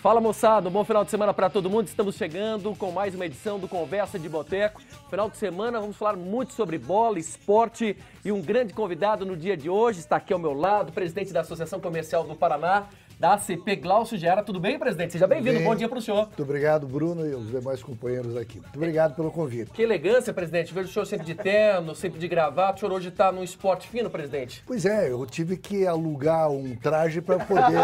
Fala, moçada, um bom final de semana para todo mundo. Estamos chegando com mais uma edição do Conversa de Boteco. Final de semana vamos falar muito sobre bola, esporte e um grande convidado no dia de hoje está aqui ao meu lado, presidente da Associação Comercial do Paraná, da ACP, Glaucio Gera. Tudo bem, presidente? Seja bem-vindo. Bom dia para o senhor. Muito obrigado, Bruno, e os demais companheiros aqui. Muito obrigado pelo convite. Que elegância, presidente. Vejo o senhor sempre de terno, sempre de gravata. O senhor hoje está num esporte fino, presidente? Pois é, eu tive que alugar um traje para poder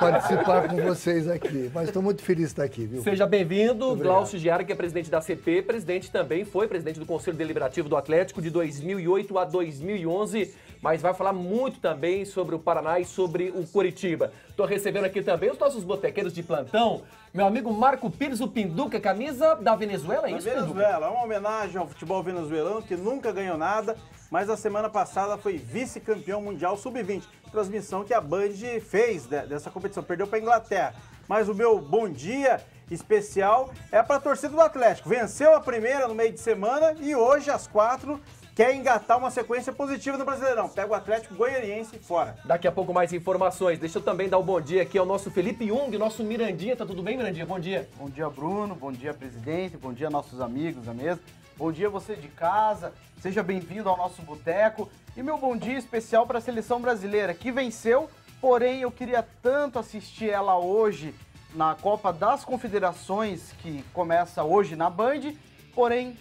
participar com vocês aqui. Mas estou muito feliz de estar aqui, viu? Seja bem-vindo. Glaucio Gera, que é presidente da ACP, presidente também, foi presidente do Conselho Deliberativo do Atlético de 2008 a 2011, mas vai falar muito também sobre o Paraná e sobre o Coritiba. Estou recebendo aqui também os nossos botequeiros de plantão. Meu amigo Marco Pires, o Pinduca, camisa da Venezuela, é isso, Pinduca? Venezuela, é uma homenagem ao futebol venezuelano que nunca ganhou nada, mas a semana passada foi vice-campeão mundial sub-20. Transmissão que a Band fez dessa competição, perdeu para a Inglaterra. Mas o meu bom dia especial é para a torcida do Atlético. Venceu a primeira no meio de semana e hoje, às 4h, quer engatar uma sequência positiva no Brasileirão. Pega o Atlético Goianiense fora. Daqui a pouco mais informações. Deixa eu também dar um bom dia aqui ao nosso Felipe Jung, nosso Mirandinha. Tá tudo bem, Mirandinha? Bom dia. Bom dia, Bruno. Bom dia, presidente. Bom dia, nossos amigos da mesa. Bom dia, você de casa. Seja bem-vindo ao nosso boteco. E meu bom dia especial para a seleção brasileira, que venceu, porém eu queria tanto assistir ela hoje na Copa das Confederações, que começa hoje na Band, porém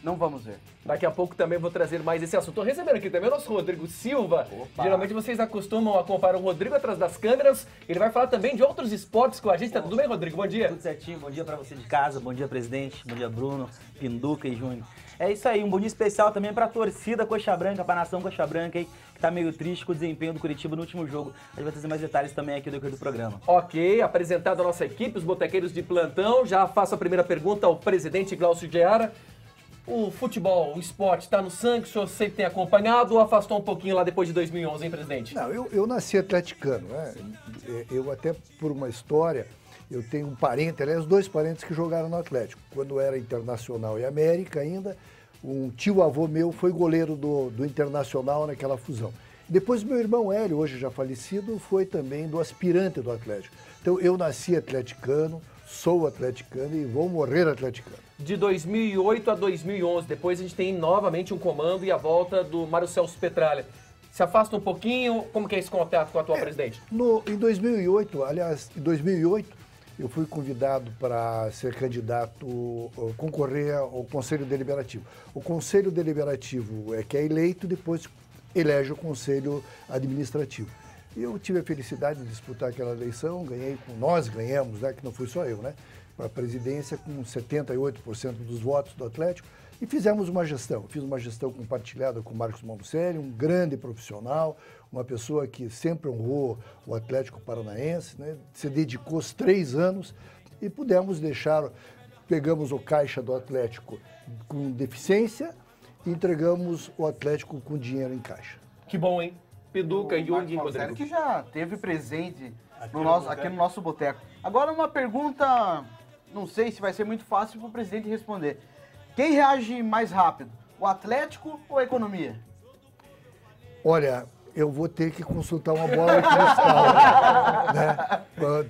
não vamos ver. Daqui a pouco também vou trazer mais esse assunto. Estou recebendo aqui também o nosso Rodrigo Silva. Opa. Geralmente vocês acostumam a acompanhar o Rodrigo atrás das câmeras. Ele vai falar também de outros esportes com a gente. Tá tudo bem, Rodrigo? Bom dia. Tudo certinho. Bom dia pra você de casa. Bom dia, presidente. Bom dia, Bruno, Pinduca e Júnior. É isso aí. Um bom dia especial também pra torcida Coxa Branca, pra nação Coxa Branca aí, que tá meio triste com o desempenho do Coritiba no último jogo. A gente vai trazer mais detalhes também aqui do decorrer do programa. Ok. Apresentada a nossa equipe, os botequeiros de plantão. Já faço a primeira pergunta ao presidente Glaucio Gera. O futebol, o esporte está no sangue, o senhor sempre tem acompanhado ou afastou um pouquinho lá depois de 2011, hein, presidente? Não, eu nasci atleticano, né? Eu até, por uma história, eu tenho um parente, aliás, dois parentes que jogaram no Atlético. Quando era Internacional e América ainda, um tio-avô meu foi goleiro do Internacional naquela fusão. Depois meu irmão Hélio, hoje já falecido, foi também do aspirante do Atlético. Então eu nasci atleticano, sou atleticano e vou morrer atleticano. De 2008 a 2011, depois a gente tem novamente um comando e a volta do Mário Celso Petralha. Se afasta um pouquinho, como que é esse contato com o atual presidente? Em 2008, aliás, em 2008, eu fui convidado para ser candidato, concorrer ao Conselho Deliberativo. O Conselho Deliberativo é que é eleito, depois elege o Conselho Administrativo. Eu tive a felicidade de disputar aquela eleição, nós ganhamos, né, que não fui só eu, né, para a presidência com 78% dos votos do Atlético e fizemos uma gestão. Fiz uma gestão compartilhada com o Marcos Malucelli, um grande profissional, uma pessoa que sempre honrou o Atlético Paranaense, né, se dedicou os 3 anos e pegamos o caixa do Atlético com deficiência e entregamos o Atlético com dinheiro em caixa. Que bom, hein? Pinduca e Jung, Rodrigo. Que já teve presente aqui no nosso boteco. Agora uma pergunta, não sei se vai ser muito fácil para o presidente responder. Quem reage mais rápido, o Atlético ou a economia? Olha, eu vou ter que consultar uma bola de cristal. Né?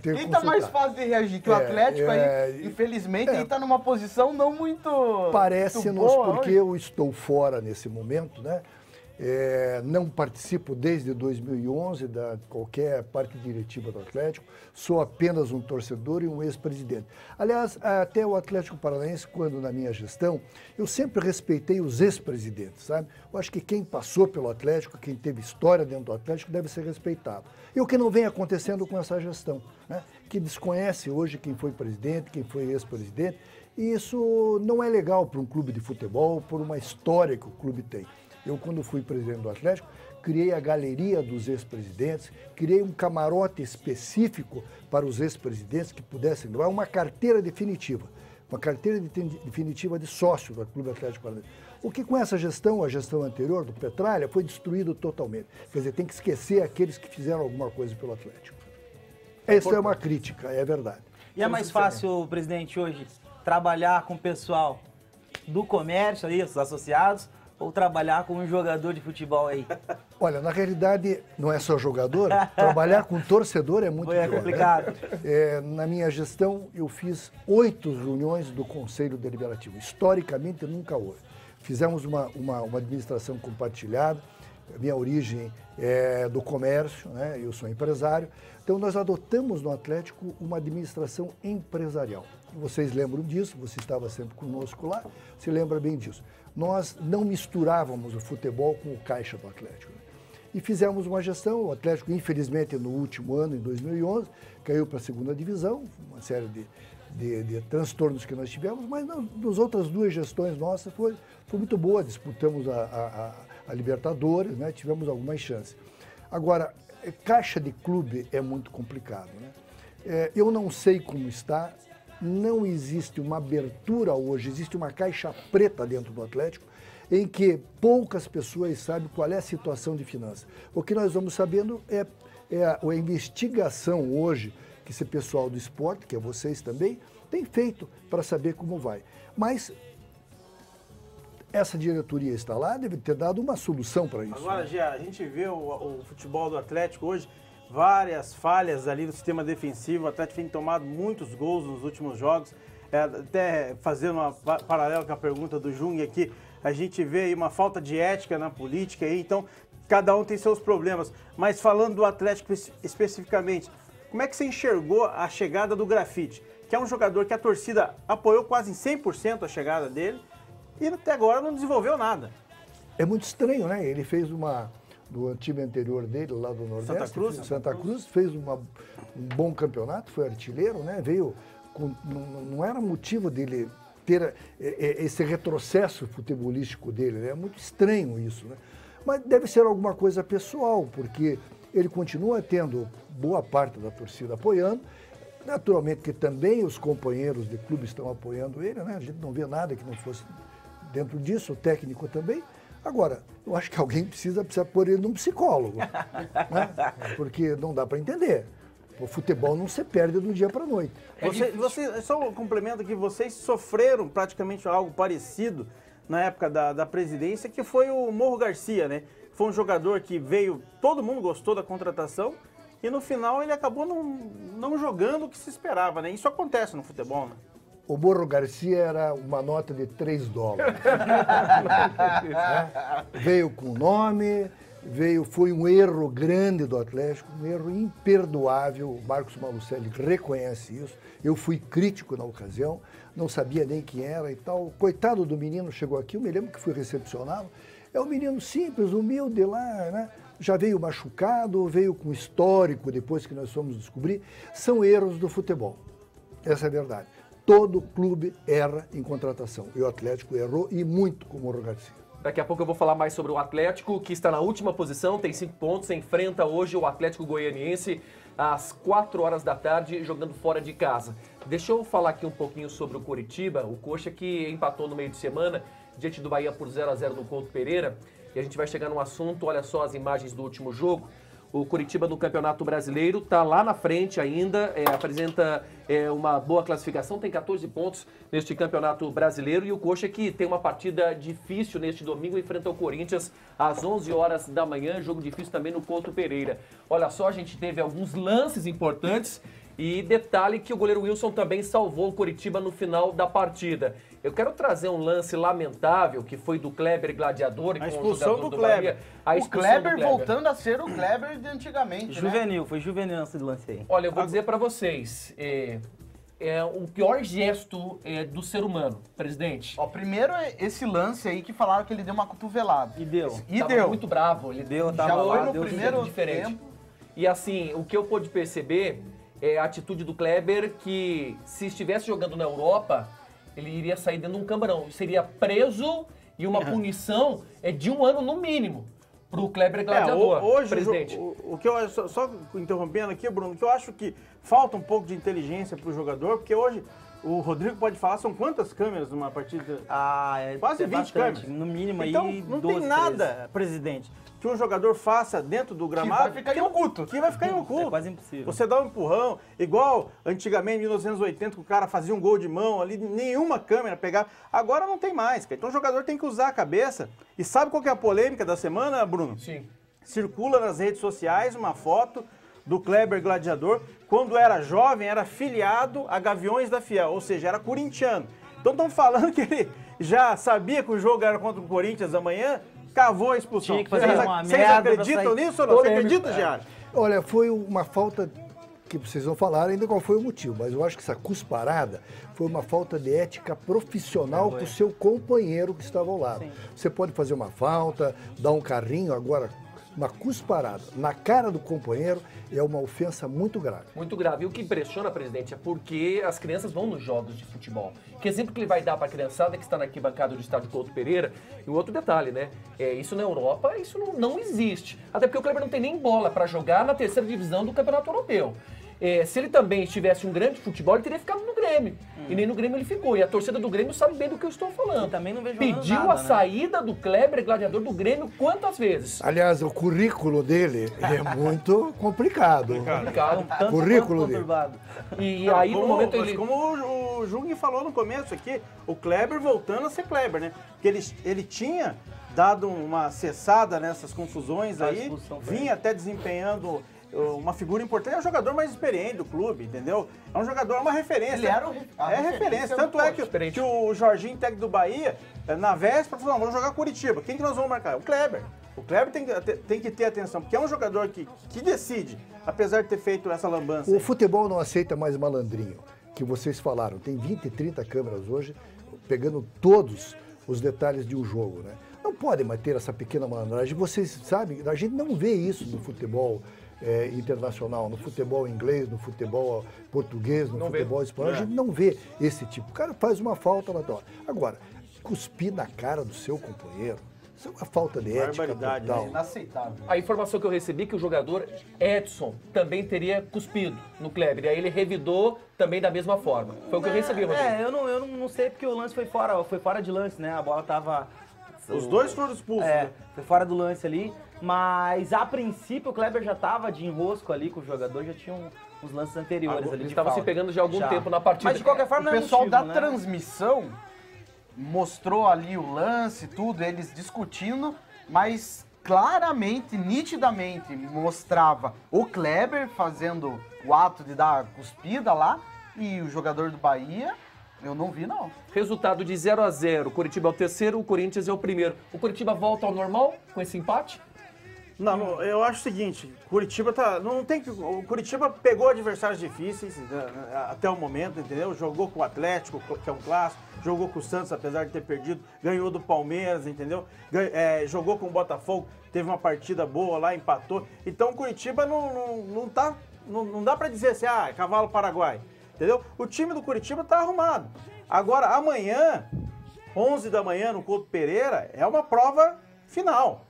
Quem está mais fácil de reagir? Que o Atlético aí, infelizmente, está numa posição não muito Parece-nos, porque hoje. eu estou fora nesse momento, né? Não participo desde 2011 da qualquer parte diretiva do Atlético, sou apenas um torcedor e um ex-presidente. Aliás, até o Atlético Paranaense, quando na minha gestão, eu sempre respeitei os ex-presidentes, sabe? Eu acho que quem passou pelo Atlético, quem teve história dentro do Atlético, deve ser respeitado. E o que não vem acontecendo com essa gestão, né? Que desconhece hoje quem foi presidente, quem foi ex-presidente, e isso não é legal para um clube de futebol, por uma história que o clube tem. Eu, quando fui presidente do Atlético, criei a galeria dos ex-presidentes, criei um camarote específico para os ex-presidentes que pudessem levar uma carteira definitiva de sócio do Clube Atlético Paranaense. O que com essa gestão, a gestão anterior do Petralha, foi destruído totalmente. Quer dizer, tem que esquecer aqueles que fizeram alguma coisa pelo Atlético. Essa é uma crítica, é verdade. E é mais fácil, presidente, hoje, trabalhar com o pessoal do comércio ali, os associados, ou trabalhar como um jogador de futebol aí? Olha, na realidade, não é só jogador, trabalhar com torcedor é muito É pior, complicado. né? Na minha gestão, eu fiz 8 reuniões do Conselho Deliberativo. Historicamente, nunca houve. Fizemos uma administração compartilhada. A minha origem é do comércio, né? Eu sou empresário. Então, nós adotamos no Atlético uma administração empresarial. Vocês lembram disso, você estava sempre conosco lá, se lembra bem disso. Nós não misturávamos o futebol com o caixa do Atlético. Né? E fizemos uma gestão, o Atlético, infelizmente, no último ano, em 2011, caiu para a segunda divisão, uma série de transtornos que nós tivemos, mas nas outras 2 gestões nossas foi muito boa, disputamos a Libertadores, né? Tivemos algumas chances. Agora, caixa de clube é muito complicado. Né? Eu não sei como está, não existe uma abertura hoje, existe uma caixa preta dentro do Atlético, em que poucas pessoas sabem qual é a situação de finanças. O que nós vamos sabendo é a investigação hoje que esse pessoal do esporte, que é vocês também, tem feito para saber como vai. Mas essa diretoria está lá, deve ter dado uma solução para isso. Agora, Gia, a gente vê o futebol do Atlético hoje, várias falhas ali no sistema defensivo. O Atlético tem tomado muitos gols nos últimos jogos. Até fazendo uma paralela com a pergunta do Jung aqui, a gente vê aí uma falta de ética na política aí, então cada um tem seus problemas. Mas falando do Atlético especificamente, como é que você enxergou a chegada do Grafite? Que é um jogador que a torcida apoiou quase em 100% a chegada dele e até agora não desenvolveu nada. É muito estranho, né? Ele fez do time anterior dele, lá do Nordeste, Santa Cruz, fez um bom campeonato, foi artilheiro, né? Veio não era motivo dele ter esse retrocesso futebolístico dele, né? É muito estranho isso, né? Mas deve ser alguma coisa pessoal, porque ele continua tendo boa parte da torcida apoiando, naturalmente que também os companheiros de clube estão apoiando ele, né? A gente não vê nada que não fosse dentro disso, o técnico também. Agora, eu acho que alguém precisa pôr ele num psicólogo, né? Porque não dá para entender. O futebol não se perde do dia para a noite. Só um complemento aqui, vocês sofreram praticamente algo parecido na época da presidência, que foi o Morro Garcia, né? Foi um jogador que veio, todo mundo gostou da contratação, e no final ele acabou não jogando o que se esperava, né? Isso acontece no futebol, né? O Morro Garcia era uma nota de $3. Veio com nome, foi um erro grande do Atlético, um erro imperdoável. O Marcos Malucelli reconhece isso. Eu fui crítico na ocasião, não sabia nem quem era e tal. Coitado do menino, chegou aqui, eu me lembro que fui recepcioná-lo. É um menino simples, humilde lá, né? Já veio machucado, veio com histórico depois que nós fomos descobrir. São erros do futebol. Essa é a verdade. Todo clube erra em contratação. E o Atlético errou e muito com o Morro Garcia. Daqui a pouco eu vou falar mais sobre o Atlético, que está na última posição, tem 5 pontos, enfrenta hoje o Atlético Goianiense às 4 horas da tarde, jogando fora de casa. Deixa eu falar aqui um pouquinho sobre o Coritiba, o Coxa que empatou no meio de semana, diante do Bahia por 0-0 no Couto Pereira. E a gente vai chegar num assunto, olha só as imagens do último jogo. O Coritiba no Campeonato Brasileiro está lá na frente ainda, apresenta uma boa classificação, tem 14 pontos neste Campeonato Brasileiro. E o Coxa que tem uma partida difícil neste domingo, enfrenta o Corinthians às 11 horas da manhã, jogo difícil também no Couto Pereira. Olha só, a gente teve alguns lances importantes e detalhe que o goleiro Wilson também salvou o Coritiba no final da partida. Eu quero trazer um lance lamentável que foi do Kleber Gladiador. A expulsão do Kleber. O Kleber voltando a ser o Kleber de antigamente, Juvenil, né? Foi juvenil esse lance aí. Olha, eu vou dizer pra vocês, o pior gesto do ser humano, presidente. Ó, primeiro esse lance aí que falaram que ele deu uma cotovelada. E deu. Tava muito bravo, ele Já foi no deu primeiro diferente. tempo. E assim, o que eu pude perceber é a atitude do Kleber, que se estivesse jogando na Europa, ele iria sair dentro de um cambarão. Seria preso e uma punição de 1 ano no mínimo pro Kleber Gladiador, hoje, presidente. O que eu acho, só interrompendo aqui, Bruno, o que eu acho que falta um pouco de inteligência para o jogador, porque hoje o Rodrigo pode falar, são quantas câmeras numa partida? Quase 20 câmeras. No mínimo Então, aí, não 12, tem nada, presidente, que um jogador faça dentro do gramado. vai ficar em oculto. Que vai ficar em oculto. É quase impossível. Você dá um empurrão, igual antigamente, em 1980, que o cara fazia um gol de mão ali, nenhuma câmera pegava. Agora não tem mais, cara. Então o jogador tem que usar a cabeça. E sabe qual que é a polêmica da semana, Bruno? Sim. Circula nas redes sociais uma foto do Kleber Gladiador, quando era jovem, era filiado a Gaviões da Fiel, ou seja, era corintiano. Então estão falando que ele já sabia que o jogo era contra o Corinthians amanhã, cavou a expulsão. Tinha que fazer uma Vocês merda acreditam pra sair nisso ou não? Você polêmico. acredita, Giara? Olha, foi uma falta que vocês vão falar ainda qual foi o motivo, mas eu acho que essa cusparada foi uma falta de ética profissional com o seu companheiro que estava ao lado. Você pode fazer uma falta, dar um carrinho, agora uma cusparada na cara do companheiro é uma ofensa muito grave. Muito grave. E o que impressiona, presidente, é porque as crianças vão nos jogos de futebol. Que exemplo que ele vai dar para a criançada que está na arquibancada do estádio Couto Pereira? E o outro detalhe, né? Isso na Europa, isso não existe. Até porque o Kleber não tem nem bola para jogar na terceira divisão do Campeonato Europeu. Se ele também estivesse um grande futebol, ele teria ficado no Grêmio. E nem no Grêmio ele ficou. E a torcida do Grêmio sabe bem do que eu estou falando. Eu também não vejo Pediu nada, a saída do Kleber, gladiador do Grêmio, quantas vezes? Aliás, o currículo dele é muito complicado. Complicado. Tanto Currículo quanto dele. conturbado. E aí, no momento, Mas ele... como o Jung falou no começo aqui, o Kleber voltando a ser Kleber, né? Porque ele tinha dado uma cessada nessas confusões A aí, expulsão foi vinha até desempenhando uma figura importante, é o jogador mais experiente do clube, entendeu? É um jogador, é uma referência. Ele era a referência. referência Tanto do é experiente. que o Jorginho, técnico do Bahia, na véspera, falou, não, vamos jogar Curitiba. Quem que nós vamos marcar? O Kleber. O Kleber tem que ter atenção, porque é um jogador que decide, apesar de ter feito essa lambança. O futebol não aceita mais malandrinho, que vocês falaram. Tem 20, 30 câmeras hoje, pegando todos os detalhes de um jogo, né? Não pode mais ter essa pequena malandragem. Vocês sabem, a gente não vê isso no futebol internacional, no futebol inglês, no futebol português, no futebol espanhol. A gente não vê esse tipo. O cara faz uma falta, lá dá. Agora, cuspir na cara do seu companheiro, isso é uma falta de ética Barbaridade, total. né? Inaceitável. A informação que eu recebi é que o jogador Edson também teria cuspido no Kleber. E aí ele revidou também da mesma forma. Foi o que eu recebi, Rodrigo. Eu não sei porque o lance foi fora de lance, né? A bola tava... Os dois foram expulsos. né? Foi fora do lance ali, mas a princípio o Kleber já tava de enrosco ali com o jogador, já tinha uns lances anteriores ali Eles de estavam se falta. pegando já há algum Já. tempo na partida. Mas de qualquer O forma não é pessoal motivo, da né? transmissão mostrou ali o lance, tudo, eles discutindo, mas claramente, nitidamente mostrava o Kleber fazendo o ato de dar a cuspida lá e o jogador do Bahia, eu não vi não. Resultado de 0-0. O Coritiba é o terceiro, o Corinthians é o primeiro. O Coritiba volta ao normal com esse empate? Não, eu acho o seguinte, Curitiba tá, não tem que, o Curitiba pegou adversários difíceis até o momento, entendeu? Jogou com o Atlético, que é um clássico, jogou com o Santos, apesar de ter perdido, ganhou do Palmeiras, entendeu? Jogou com o Botafogo, teve uma partida boa lá, empatou. Então o Curitiba não dá pra dizer assim, cavalo paraguai, entendeu? O time do Curitiba tá arrumado. Agora, amanhã, 11 da manhã, no Couto Pereira, é uma prova final.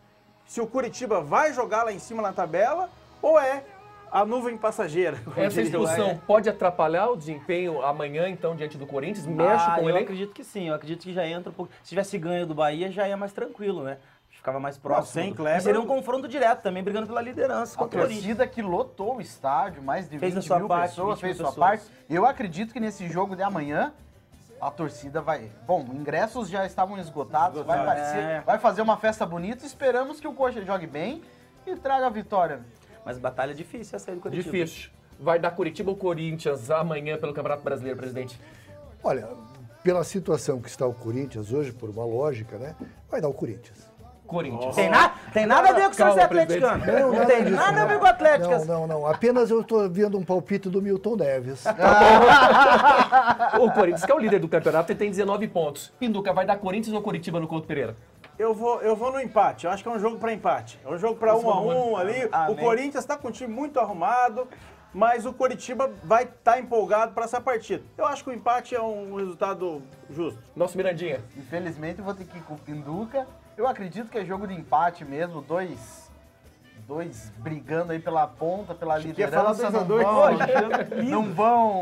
Se o Curitiba vai jogar lá em cima na tabela ou é a nuvem passageira. como Essa diria o expulsão pode atrapalhar o desempenho amanhã, então, diante do Corinthians? Mexe com eu ele? acredito que sim, eu acredito que já entra um pouco. Se tivesse ganho do Bahia, já ia mais tranquilo, né? Ficava mais próximo. sem Kleber- E seria um confronto direto também, brigando pela liderança A contra o Corinthians. torcida que lotou o estádio, mais de Fez 20 a sua mil parte, pessoas, 20 fez mil sua pessoas. parte. Eu acredito que nesse jogo de amanhã, a torcida vai... Bom, ingressos já estavam esgotados, vai fazer uma festa bonita, esperamos que o Coxa jogue bem e traga a vitória. Mas batalha difícil essa aí do Corinthians. Difícil. Vai dar Curitiba ou Corinthians amanhã pelo Campeonato Brasileiro, presidente? Olha, pela situação que está o Corinthians hoje, por uma lógica, né? Vai dar o Corinthians. Corinthians. Tem nada a ver com o senhor ser Calma, presidente. atleticano. Não tem disso, nada a ver com o Atlético. Não. Apenas eu estou vendo um palpite do Milton Neves. O Corinthians, que é o líder do campeonato, ele tem 19 pontos. Pinduca, vai dar Corinthians ou Curitiba no Couto Pereira? Eu vou no empate. Eu acho que é um jogo para empate. É um jogo para 1-1 ali. Amém. O Corinthians está com um time muito arrumado, mas o Coritiba vai estar empolgado para essa partida. Eu acho que o empate é um resultado justo. Nosso Mirandinha. Infelizmente, eu vou ter que ir com o Pinduca. Eu acredito que é jogo de empate mesmo, dois brigando aí pela ponta, pela que ia falar liderança. 2x2.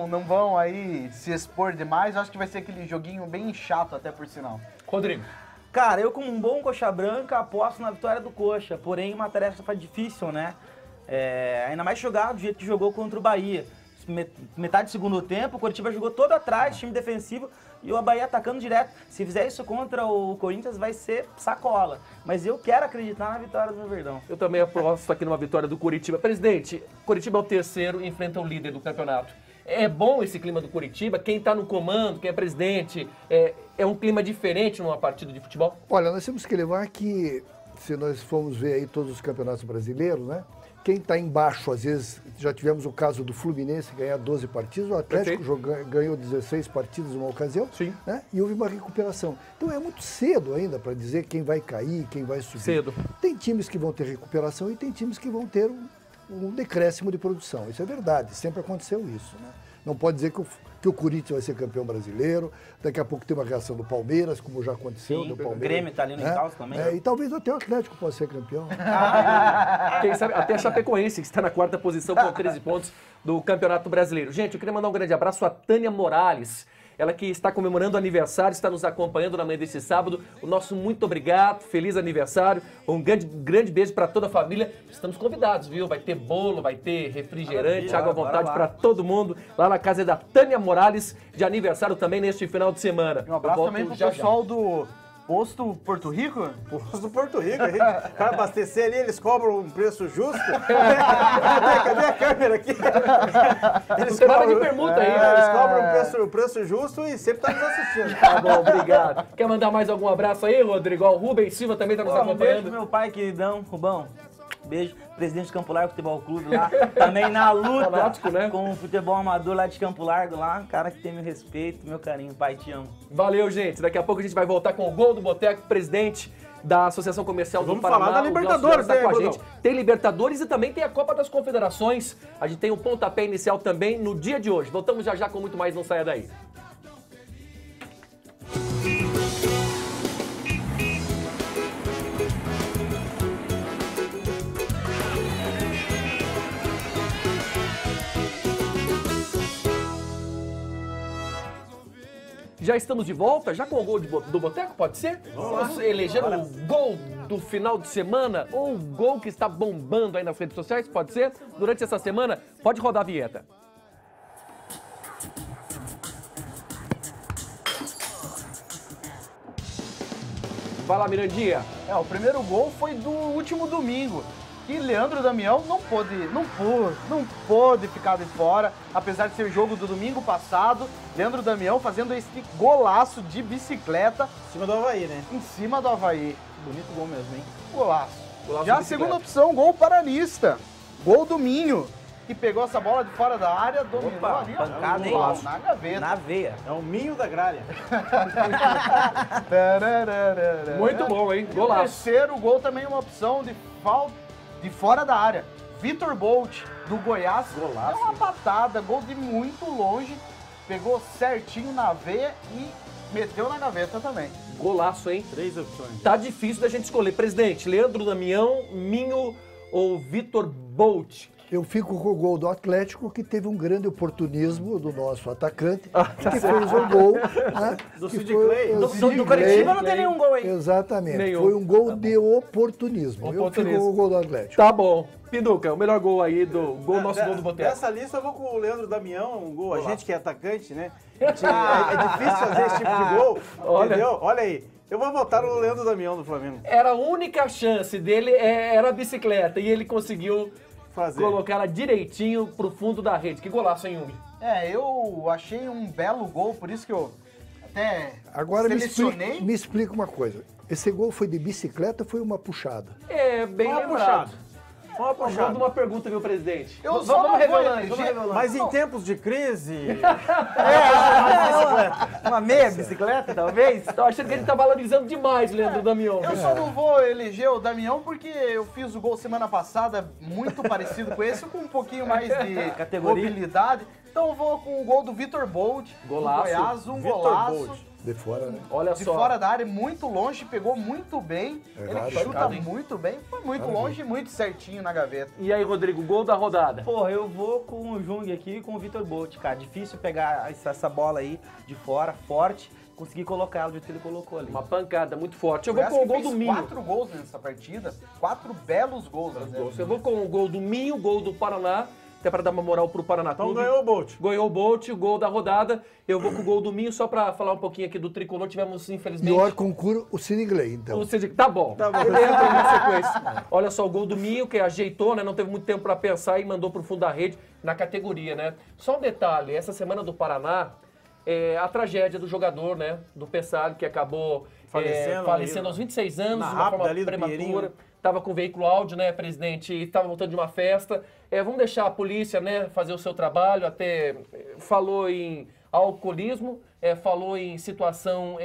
Não vão aí se expor demais. Eu acho que vai ser aquele joguinho bem chato até por sinal. Rodrigo. Cara, eu como um bom coxa branca aposto na vitória do Coxa, porém uma tarefa difícil, né? Ainda mais jogar do jeito que jogou contra o Bahia. Metade do segundo tempo, o Coritiba jogou todo atrás, time defensivo, e o Bahia atacando direto. Se fizer isso contra o Corinthians, vai ser sacola. Mas eu quero acreditar na vitória do Verdão. Eu também aposto aqui numa vitória do Coritiba. Presidente, Coritiba é o terceiro e enfrenta o líder do campeonato. É bom esse clima do Coritiba? Quem está no comando, quem é presidente, é um clima diferente numa partida de futebol? Olha, nós temos que levar que, se nós formos ver aí todos os campeonatos brasileiros, né? Quem está embaixo, às vezes, já tivemos o caso do Fluminense ganhar 12 partidas, o Atlético ganhou 16 partidas numa ocasião, Sim. Né? E houve uma recuperação. Então é muito cedo ainda para dizer quem vai cair, quem vai subir. Cedo. Tem times que vão ter recuperação e tem times que vão ter um decréscimo de produção. Isso é verdade, sempre aconteceu isso, né? Não pode dizer que o Corinthians vai ser campeão brasileiro, daqui a pouco tem uma reação do Palmeiras, como já aconteceu. Sim, do Palmeiras, o Grêmio está ali no encalço também. E talvez até o Atlético possa ser campeão. Quem sabe, até a Chapecoense, que está na 4ª posição com 13 pontos do Campeonato Brasileiro. Gente, eu queria mandar um grande abraço a Tânia Morales. Ela que está comemorando o aniversário, está nos acompanhando na manhã desse sábado. O nosso muito obrigado, feliz aniversário. Um grande beijo para toda a família. Estamos convidados, viu? Vai ter bolo, vai ter refrigerante, água à vontade para todo mundo. Lá na casa da Tânia Morales, de aniversário também neste final de semana. Um abraço também pro pessoal do Posto Porto Rico. Posto Porto Rico, para abastecer ali, eles cobram um preço justo. Cadê a câmera aqui? Eles Tem de permuta aí. Eles cobram um preço justo e sempre estão nos assistindo. Tá bom, obrigado. Quer mandar mais algum abraço aí, Rodrigo? O Rubens Silva também está nos Um beijo acompanhando. pro meu pai, queridão, Rubão. Beijo, presidente do Campo Largo Futebol Clube lá, também na luta Fanático, né? com o futebol amador lá de Campo Largo lá, um cara que tem meu respeito, meu carinho, pai, te amo. Valeu, gente. Daqui a pouco a gente vai voltar com o Gol do Boteco, presidente da Associação Comercial do Vamos Paraná. falar da o Glaucio Libertadores, Jara está com a né, gente. Tem Libertadores e também tem a Copa das Confederações. A gente tem um pontapé inicial também no dia de hoje. Voltamos já com muito mais, não saia daí. Já estamos de volta, já com o gol do Boteco, pode ser? Vamos eleger o gol do final de semana ou o gol que está bombando aí nas redes sociais, pode ser? Durante essa semana, pode rodar a vinheta. Vai lá, Mirandinha. O primeiro gol foi do último domingo. E Leandro Damião não pôde ficar de fora, apesar de ser jogo do domingo passado. Leandro Damião fazendo esse golaço de bicicleta. Em cima do Avaí, né? Em cima do Avaí. Bonito gol mesmo, hein? Golaço. Golaço Já de a segunda bicicleta. opção, gol paranista. Gol do Minho, que pegou essa bola de fora da área, dominou Opa, ali, pancada, hein? golaço na gaveta. Na veia. É o Minho da Gralha. Muito bom, hein? O Golaço. terceiro gol também é uma opção de falta de fora da área. Vitor Bolt, do Goiás. Golaço. É uma patada, gol de muito longe. Pegou certinho na veia e meteu na gaveta também. Golaço, hein? 3 opções. Tá difícil da gente escolher. Presidente, Leandro Damião, Minho ou Vitor Bolt? Eu fico com o gol do Atlético, que teve um grande oportunismo do nosso atacante, tá que fez o gol. Né, Do que Sid foi Clay. o Do Sid Clay. Coritiba não tem nenhum gol aí. Exatamente. Nenhum. Foi um gol de oportunismo. Eu fico com o gol do Atlético. Tá bom. Pinduca, o melhor gol aí do nosso gol do Boteco. Nessa lista eu vou com o Leandro Damião, um gol. A gente que é atacante, né? É difícil fazer esse tipo de gol, Olha. entendeu? Olha aí. Eu vou votar no Leandro Damião do Flamengo. Era a única chance dele, era a bicicleta, e ele conseguiu colocar ela direitinho pro fundo da rede. Que golaço, hein, Yumi? Eu achei um belo gol, por isso que eu até Agora selecionei. me explica uma coisa. Esse gol foi de bicicleta ou foi uma puxada? É, bem Uma lembrado. Uma Vamos puxada. uma pergunta, viu, presidente? Eu Vamos só não vou revelando, eleger- vamos revelando. Mas em tempos de crise, Uma meia bicicleta, talvez? Tô achando que ele tá valorizando demais, Leandro Damião. Eu só não vou eleger o Damião porque eu fiz o gol semana passada muito parecido com esse, com um pouquinho mais de Categoria. mobilidade. Então eu vou com o gol do Vitor Bolt, Golaço. do Goiás, um Vitor golaço. Bolt. De fora, né? Olha De só. fora da área, muito longe, pegou muito bem. Ele raro, que chuta pancada, hein? muito bem, foi muito longe e muito certinho na gaveta. E aí, Rodrigo, gol da rodada? Porra, eu vou com o Jung aqui e com o Vitor Bolt, cara. Difícil pegar essa bola aí de fora, forte, conseguir colocar ela do jeito que ele colocou ali. Uma pancada muito forte. Eu vou Goiás com o que gol fez do Minho. 4 gols nessa partida, 4 belos gols. Né? Eu vou com o gol do Minho, gol do Paraná, até para dar uma moral pro Paraná Então Clube. ganhou o Bolt. Ganhou o Bolt, o gol da rodada. Eu vou com o gol do Minho, só para falar um pouquinho aqui do Tricolor. Tivemos, E infelizmente... o hora concurso, o Cine Gley, então. Ou seja, tá bom. Tá bom. Ele entra na sequência. Olha só, o gol do Minho, que ajeitou, né? Não teve muito tempo para pensar e mandou pro fundo da rede na categoria, né? Só um detalhe, essa semana do Paraná, a tragédia do jogador, né? Do Pessalho, que acabou Falecendo aos 26 anos, na de uma rápida forma ali do prematura. Pinheirinho. Estava com veículo áudio, né, presidente? E estava voltando de uma festa. Vamos deixar a polícia, né, fazer o seu trabalho. Até falou em alcoolismo, falou em situação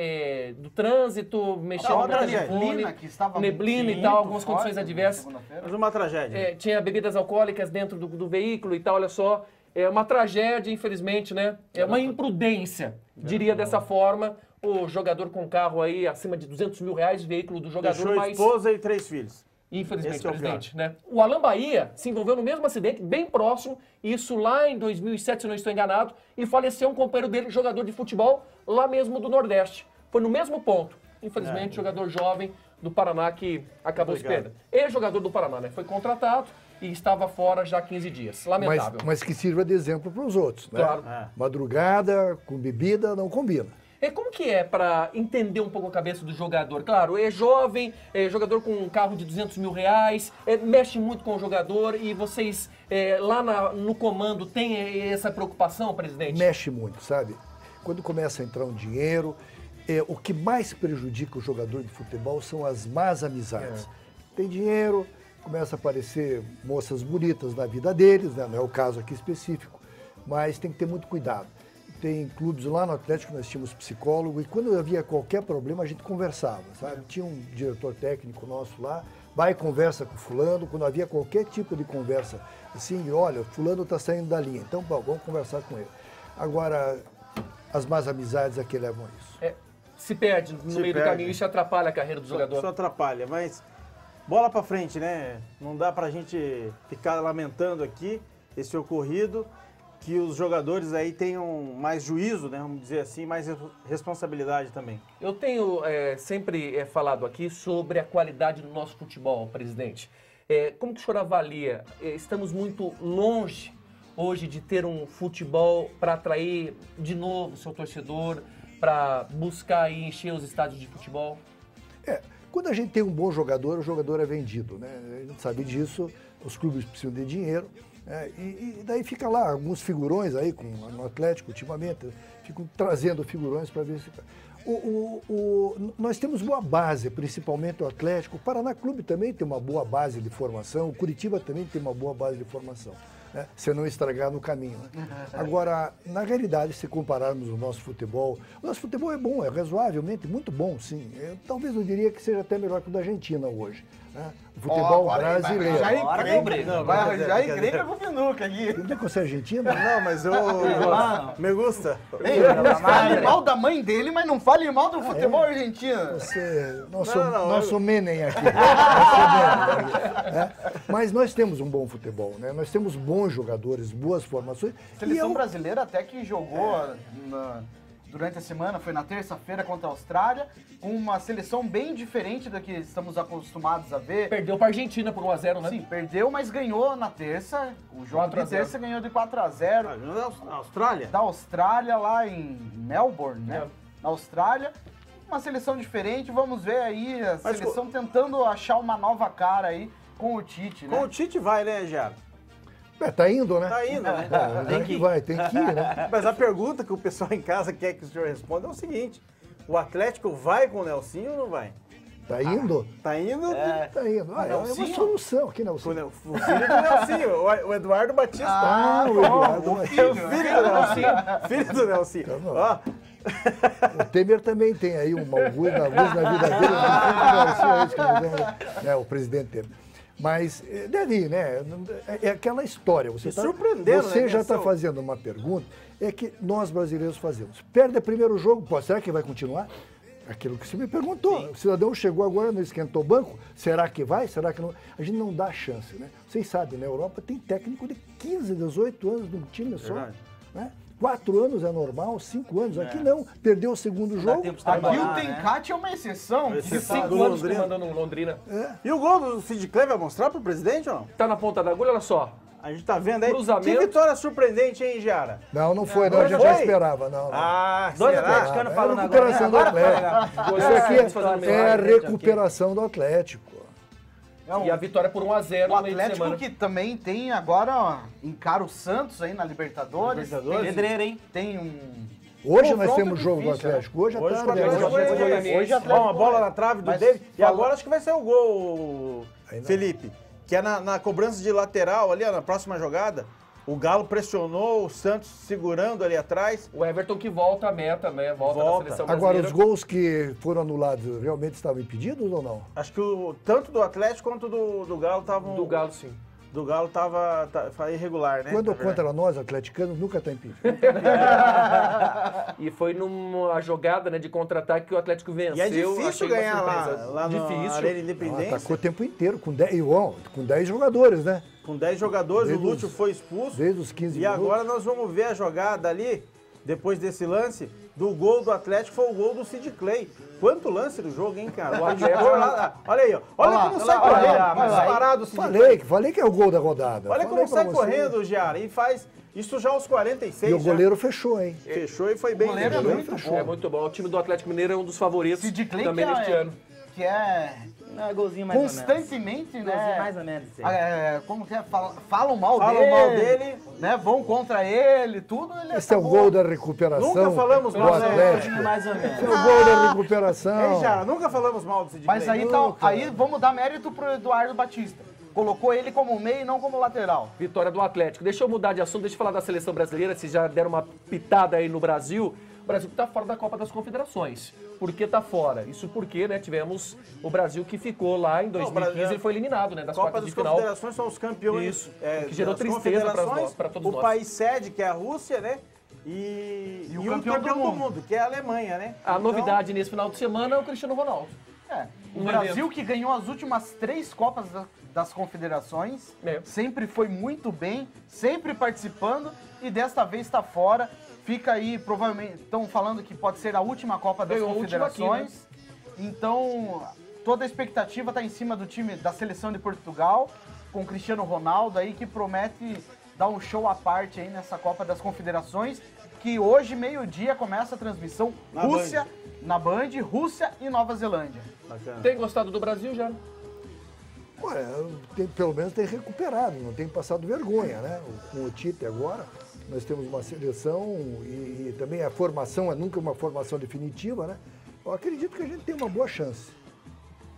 do trânsito, mexendo uma no tragédia. telefone, Neblina, que estava neblina e muito tal, algumas forte condições na adversas. segunda-feira. Mas uma tragédia. Tinha bebidas alcoólicas dentro do veículo e tal, olha só. É uma tragédia, infelizmente, né? É uma imprudência, diria dessa forma. O jogador com carro aí acima de R$200 mil, veículo do jogador, Deixou mas... esposa e 3 filhos. Infelizmente, Esse que é o presidente, né? O Alan Bahia se envolveu no mesmo acidente, bem próximo, isso lá em 2007, se não estou enganado, e faleceu um companheiro dele, jogador de futebol, lá mesmo do Nordeste. Foi no mesmo ponto. Infelizmente, jogador jovem do Paraná que acabou se Obrigado. perdendo. Ex-jogador do Paraná, né? Foi contratado e estava fora já há 15 dias. Lamentável. Mas que sirva de exemplo para os outros, né? Claro. Madrugada, com bebida, não combina. Como que é para entender um pouco a cabeça do jogador? Claro, é jovem, é jogador com um carro de R$200 mil, mexe muito com o jogador e vocês lá no comando têm essa preocupação, presidente? Mexe muito, sabe? Quando começa a entrar um dinheiro, o que mais prejudica o jogador de futebol são as más amizades. Tem dinheiro, começa a aparecer moças bonitas na vida deles, né? Não é o caso aqui específico, mas tem que ter muito cuidado. Tem clubes lá no Atlético, nós tínhamos psicólogo, e quando havia qualquer problema, a gente conversava, sabe? Tinha um diretor técnico nosso lá, vai e conversa com fulano, quando havia qualquer tipo de conversa, assim, olha, fulano está saindo da linha, então, bom, vamos conversar com ele. Agora, as más amizades aqui levam a isso. Se perde no meio do perde. caminho, isso atrapalha a carreira do jogador. Só atrapalha, mas bola pra frente, né? Não dá pra gente ficar lamentando aqui esse ocorrido, que os jogadores aí tenham mais juízo, né? Vamos dizer assim, mais responsabilidade também. Eu tenho sempre falado aqui sobre a qualidade do nosso futebol, presidente. Como que o senhor avalia? Estamos muito longe hoje de ter um futebol para atrair de novo o seu torcedor, para buscar e encher os estádios de futebol? Quando a gente tem um bom jogador, o jogador é vendido, né? A gente sabe disso, os clubes precisam de dinheiro. E daí fica lá alguns figurões aí, no Atlético ultimamente, ficam trazendo figurões para ver se... Nós temos boa base, principalmente o Atlético. O Paraná Clube também tem uma boa base de formação, o Curitiba também tem uma boa base de formação, né? Se não estragar no caminho, né? Agora, na realidade, se compararmos o nosso futebol é bom, é razoavelmente muito bom, sim. Talvez eu diria que seja até melhor que o da Argentina hoje, né? O futebol brasileiro. Já Agora encrenca, já encrenca com o Pinuca aqui. Não é que você é argentino? Não, mas eu... me gusta. Ei, fale mal da mãe dele, mas não fale mal do futebol argentino. Você, nosso Não, Menem aqui. Né? Mas nós temos um bom futebol, né? Nós temos bons jogadores, boas formações. Seleção brasileira até que jogou durante a semana, foi na terça-feira contra a Austrália, uma seleção bem diferente da que estamos acostumados a ver. Perdeu para a Argentina por 1-0, né? Sim, perdeu, mas ganhou na terça. O jogo de terça ganhou de 4-0. Na Austrália? Da Austrália, lá em Melbourne, né? Na Austrália. Uma seleção diferente, vamos ver aí a seleção tentando achar uma nova cara aí com o Tite, né? Com o Tite vai, né, Gerard? Tá indo, né? Tá indo, né? Tem que ir, né? Mas a pergunta que o pessoal em casa quer que o senhor responda é o seguinte: o Atlético vai com o Nelsinho ou não vai? Tá indo? Tá indo? Tá indo. É uma solução aqui, O filho do Nelsinho, o Eduardo Batista. O Eduardo Filho do Nelsinho. Filho do Nelsinho. Tá o Temer também tem aí um mau gosto na vida dele, o presidente Temer. Mas deve ir, né? É aquela história. Você surpreendendo, você né? já está fazendo uma pergunta é que nós brasileiros fazemos. Perde o primeiro jogo, pô, será que vai continuar? Aquilo que você me perguntou. Sim. O cidadão chegou agora, não esquentou o banco, será que vai? Será que não? A gente não dá chance, né? Vocês sabem, na Europa tem técnico de 15, 18 anos num time só. Né? 4 anos é normal, 5 anos. Aqui não. Perdeu o segundo jogo. Aqui o Tencate é uma exceção. De 5 anos comandando Londrina. E o gol do Sid Clay vai mostrar pro presidente ou não? Tá na ponta da agulha, olha só. A gente tá vendo aí. Cruzamento. Que vitória surpreendente, hein, Giara? Não foi, não. A gente já esperava, não. Ah, Dois será? atleticanos falando agora. Recuperação do Atlético. Isso aqui é a recuperação do Atlético. E a vitória por 1-0 O no meio de Atlético semana. que também tem agora, ó, encara o Santos aí na Libertadores. Pedreira, hein? Tem um... Hoje nós confronto temos jogo do difícil, Atlético. Hoje à Hoje tarde. o Atlético Hoje Ó, uma bola na trave do Mas David. E fala- agora acho que vai ser o gol, Aí não. Felipe. Que é na cobrança de lateral ali, ó, na próxima jogada. O Galo pressionou, o Santos segurando ali atrás. O Everton que volta à meta, né? Volta Volta. na seleção Agora, brasileira. os gols que foram anulados realmente estavam impedidos ou não? Acho que tanto do Atlético quanto do Galo estavam. Do Galo, sim. Do Galo tava irregular, né? Quando Na verdade. contra nós, atleticanos, nunca está impedido. E foi numa jogada, né, de contra-ataque que o Atlético venceu. E é difícil Achei ganhar uma surpresa. lá na Difícil. Arena Ah, Independência. atacou o tempo inteiro, com 10 jogadores, né? Com 10 jogadores, Desde o Lúcio os- foi expulso. Desde os 15 E minutos. agora nós vamos ver a jogada ali, depois desse lance, do gol do Atlético, foi o gol do Sid Clay. Quanto lance do jogo, hein, cara? O Atlético, olha aí, ó. Olha lá, como olha sai lá, olha correndo. lá, Mas olha lá. parado o Sid Clay. Falei que é o gol da rodada. Olha Falei como pra sai você. correndo, Giara. E faz isso já aos 46. E o já. goleiro fechou, hein? Fechou e foi bem. goleiro é fechou. muito É muito bom. O time do Atlético Mineiro é um dos favoritos Sid Clay também que neste ano. que é Não, é golzinho mais ou menos. constantemente, Golzinho né? mais ou menos. Isso aí. Como que é? Falam mal Falam mal dele. né? Vão contra ele, tudo. Ele Esse é o acabou- gol da recuperação Nunca falamos do mal, né? Atlético. Mais ou menos. Esse é o gol da recuperação. Ei, Giara, nunca falamos mal do Sid Clay. Mas aí, aí vamos dar mérito pro Eduardo Batista. Colocou ele como meio e não como lateral. Vitória do Atlético. Deixa eu mudar de assunto, deixa eu falar da seleção brasileira, se já deram uma pitada aí no Brasil. O Brasil que tá fora da Copa das Confederações. Por que tá fora? Isso porque, né, tivemos o Brasil que ficou lá em 2015, ele foi eliminado, né, das Copa quartas das de final. Confederações são os campeões. Isso, o que gerou das tristeza pra confederações, todos o nós. país sede, que é a Rússia, né? E o campeão do mundo, que é a Alemanha, né? A novidade nesse final de semana é o Cristiano Ronaldo. O Um Brasil evento. que ganhou as últimas 3 Copas das Confederações, É. sempre foi muito bem, sempre participando e desta vez está fora. Fica aí, provavelmente, estão falando que pode ser a última Copa das Ganhou a última Confederações. Então, toda a expectativa está em cima do time da seleção de Portugal, com o Cristiano Ronaldo aí, que promete dar um show à parte aí nessa Copa das Confederações, que hoje, meio-dia, começa a transmissão Na Rússia, na Band, Rússia e Nova Zelândia. Bacana. Tem gostado do Brasil já? Olha, pelo menos tem recuperado, não tem passado vergonha, né? Com o Tite agora, nós temos uma seleção e também a formação é nunca uma formação definitiva, né? Eu acredito que a gente tem uma boa chance.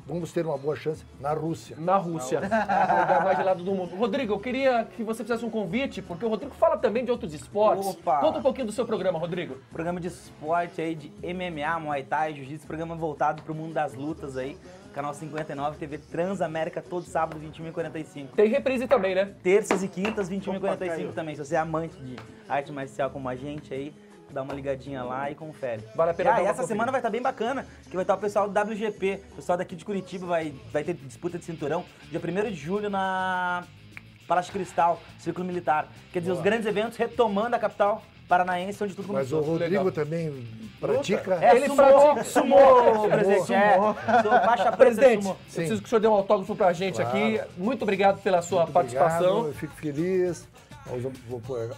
Vamos ter uma boa chance na Rússia. Na Rússia, o lugar mais gelado do mundo. Rodrigo, eu queria que você fizesse um convite, porque o Rodrigo fala também de outros esportes. Opa! Conta um pouquinho do seu programa, Rodrigo. Programa de esporte aí, de MMA, Muay Thai, Jiu-Jitsu, programa voltado pro mundo das lutas aí. Canal 59, TV Transamérica, todo sábado, 21h45. Tem reprise também, né? Terças e quintas, 21h45 caiu. também. Se você é amante de arte marcial como a gente aí, dá uma ligadinha lá e confere. Vale a pena dar E uma essa conferida. semana vai estar bem bacana, que vai estar o pessoal do WGP. O pessoal daqui de Curitiba vai ter disputa de cinturão dia 1º de julho na Palácio Cristal, Círculo Militar. Quer dizer, os grandes eventos retomando a capital paranaense, onde tudo Mas o começou. Rodrigo legal. também pratica. Ele sumou, presidente. Sou faixa preta, Presidente, sumou. eu preciso que o senhor dê um autógrafo pra gente aqui. Muito obrigado pela sua participação. Obrigado, eu fico feliz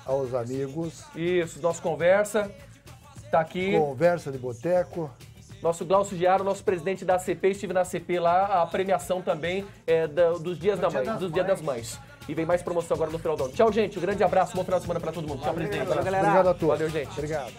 aos amigos. Isso, nossa conversa. Tá aqui. Conversa de boteco. Nosso Glaucio Giaro, nosso presidente da ACP, estive na ACP lá, a premiação também dos Dias da Mãe, dos Dias das Mães. E vem mais promoção agora no final do ano. Tchau, gente. Um grande abraço, bom final de semana pra todo mundo. Tchau, presidente. Valeu, galera. Obrigado a todos. Valeu, gente. Obrigado.